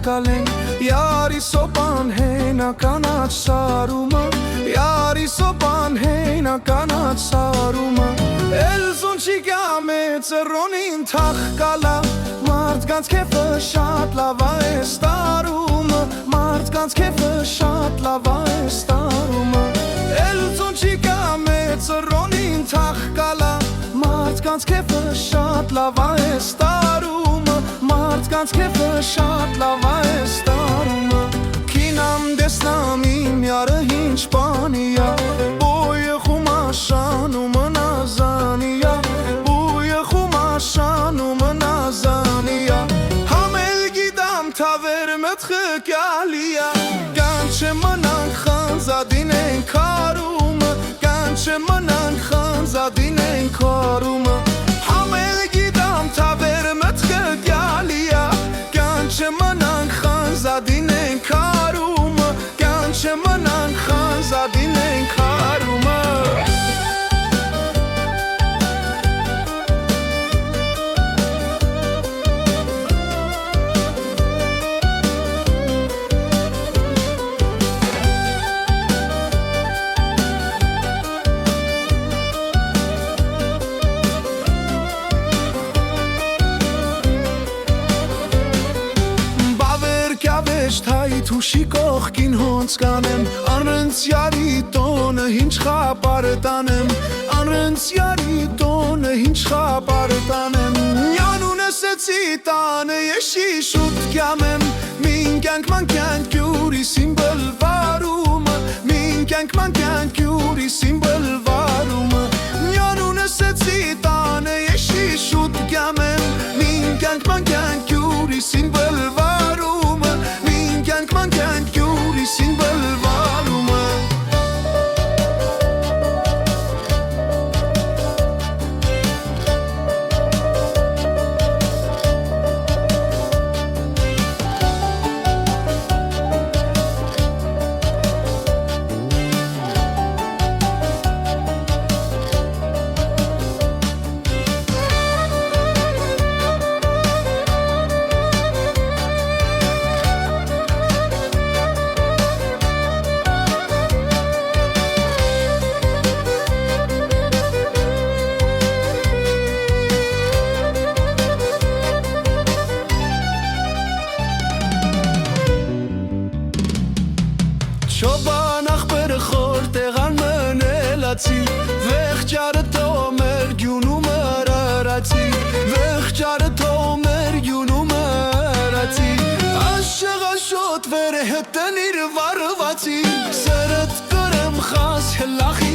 կալեն Յարի սոպան հենա կանաչ սարումը Յարի սոպան հենա կանաչ սարումը Էլզուն չիկյա մեծը ռոնին թախ կալա Մարդկանց կեվը շատ լավա է ստարումը Մարդկանց կեվը շատ լավա է ստարումը Էլզուն չիկյա մեծը ռոնին թախ կալա Մարդկանց կեվը շատ լավա է ստարումը Մարդկանց կեվը շատ լավա է ստարումը Կինամ դեսնամ իմ յարը ինչ պանիա Բոյը խումաշանումը նազանիա Բոյը խումաշանումը նազանիա Համել գիդամ թավեր մտխը կյալիա Կանչը մնանք խանզադին են կարումը Կանչը մնանք խանզադին են կարումը Համել գիդամ թավեր մտխը կյալիա Կանչը մնանք խանզադին են կարումը Կանչը մնանք խանզադին են կարումը Թուշի կողքին հոնց կանեմ Անրենց յարի տոնը հինչ խապարը տանեմ Անրենց յարի տոնը հինչ խապարը տանեմ Նյանուն ասեցի տանը եշի շուտ կյամեմ Մին կյանք ման կյանք յուրիսին բլվարումը Մին կյանք ման կյանք յուրիսին բլվարումը Նյանուն ասեցի տանը եշի շուտ կյամեմ Մին կյանք ման կյանք յուրիսին բլվարումը Կյանք ման կյանք յուրիսին բլվարումը Շոբան աղբերը խոր տեղան մնելացի Վեղջարը թոմեր գյունում արարացի Վեղջարը թոմեր գյունում արարացի Աշեղաշոտ վերը հետն իր վարվացի Սրըտ կրեմ խաս հլախի